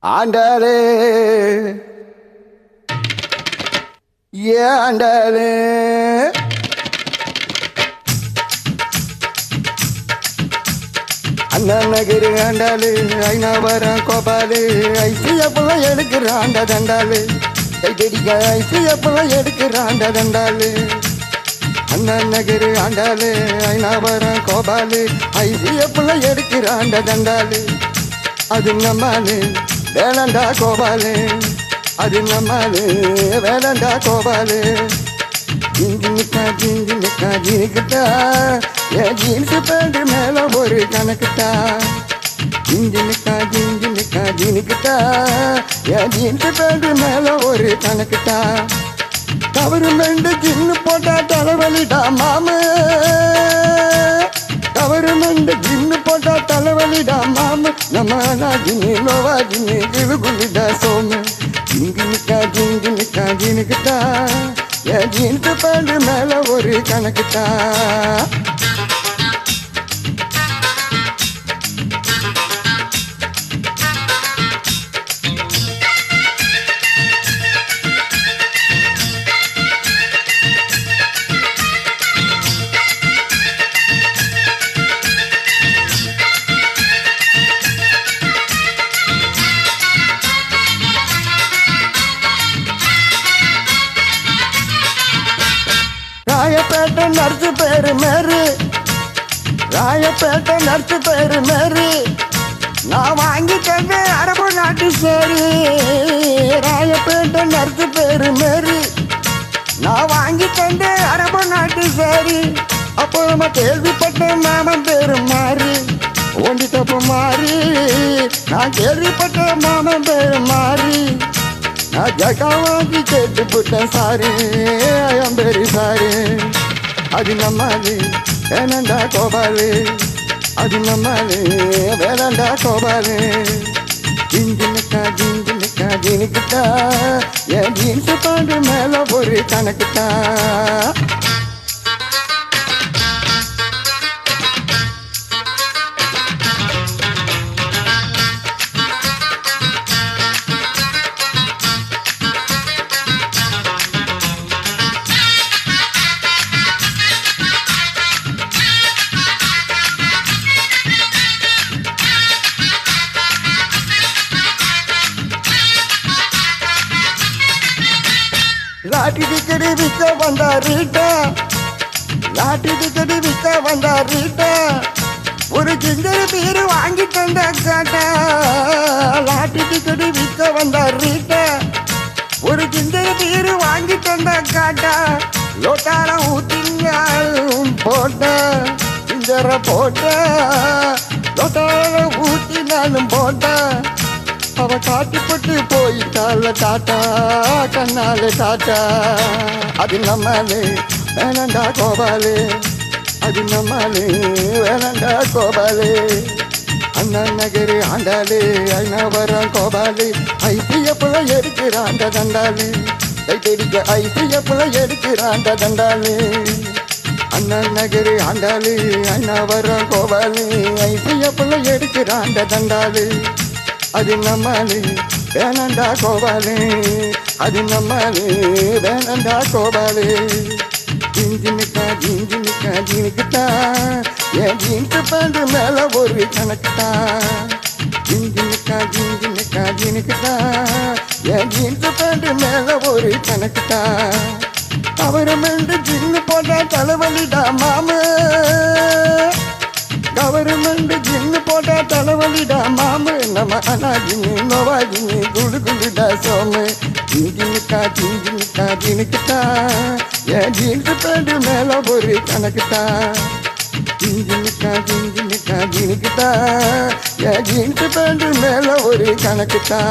ஆண்டாளே ஆண்டாளே அண்ணா நகரு ஆண்டாளு ஐநாவரம் கோபாலு ஐசியப்பெல்லாம் எடுக்கிறாண்ட தண்டாளு கைதடிக்க ஐசியப்பெல்லாம் எடுக்கிறாண்ட தண்டாளு அண்ணா நகரு ஆண்டாளு ஐநாவரம் கோபாலு ஐசியப்பெல்லாம் எடுக்கிறாண்ட தண்டாளு அது நம்மாலு வேலண்டா கோபாலு அது நம்மாலு வேலண்டா கோபாலு ஜிங்கிட்டா என் jeans pant மேல ஒரு கணக்குட்டா ஜிங்கிட்டா என் ஜீன்ஸு பேண்ட் மேல ஒரு கணக்குட்டா கவர்மெண்ட் ஜின்னு போட்டா தலைவலிடா மாமு கவர்மெண்ட் ஜின்னு போட்டா தலைவலிடா மாமு நம்ம ஜின்னு நோவா ஜின்னு கிழுகுலிடா சோமு ஜிங்கிட்டா என் ஜீன்ஸு பேண்ட் மேல ஒரு கணக்குட்டா ராயப்பேட்டை நர்ஸு பேரு மேரு ராயப்பேட்டை நர்ஸு பேரு மேரு நான் வாங்கிட்டேன் அரபு நாட்டு சேரு ராயப்பேட்டை நர்ஸு பேரு மேரு நான் வாங்கிட்டேன் அரபு நாட்டு சேரு அப்போ நம்ம கேள்விப்பட்ட மாமன் பேரு மாறி ஒண்டி தப்பு மாறி நான் கேள்விப்பட்ட மாமன் பேரு மாறி நான் ஜகாவாக்கி கேட்டு புட்டேன் சாரு ஐயம் பெரி சாரு அது நம்மாலு வேணண்டா கோபாலு அது நம்மாலு வேணண்டா கோபாலு ஜிங்கிட்டா என் ஜீன்ஸு பாண்டு மேல ஒரு கணக்குட்டா லாட்டி டிக்கெட்டு விற்க வந்தா ரீட்டா லாட்டி டிக்கெட்டு விற்க வந்தா ரீட்டா ஒரு கிண்டல் பீரு வாங்கி தந்த காட்டா லாட்டி டிக்கெட்டு விற்க வந்தா ரீட்டா ஒரு கிண்டல் பீரு வாங்கி தந்த காட்டா லோட்டால ஊத்தினாலும் போட்ட கிண்டர போட்ட லோட்டால ஊத்தினாலும் போட்ட அவ காட்டுப்பட்டு போயிட்டால டாட்டா கண்ணாலே டாட்டா அது நம்மாலே வேணண்டா கோபாலு அது நம்மாலே வேணண்டா கோபாலு அண்ணா நகரு ஆண்டாளு ஐநாவரம் கோபாலு ஐசியப்புல எடுக்கிறாண்ட தண்டாளு கைத்தடிக்க ஐசியப்புல எடுக்கிறாண்ட தண்டாளு அண்ணா நகரு ஆண்டாளு ஐநாவரம் கோபாலு ஐசியப்புல எடுக்கிறாண்ட தண்டாளு அது நம்மாலு வேணண்டா கோபாலு அது நம்மாலு வேணண்டா கோபாலு ஜிங்கிட்டா என் ஜீன்ஸு பேண்ட் மேல ஒரு கணக்குட்டா ஜிங்கிட்டா என் ஜீன்ஸு பேண்ட் மேல ஒரு கணக்குட்டா கவர்மெண்ட் ஜின்னு போட்டா தலைவலிடா மாமு கவர்மெண்ட் ஜின்னு போட்டா தலைவலிடா மாமு நம்ம அனாஜினி நோவாஜினி குழுகுலுடா சோமு ஜிங்கிட்டா என் ஜீன்ஸு பேண்ட் மேல ஒரு கணக்குட்டா ஜிங்கிட்டா என் ஜீன்ஸு பேண்ட் மேல ஒரு கணக்குட்டா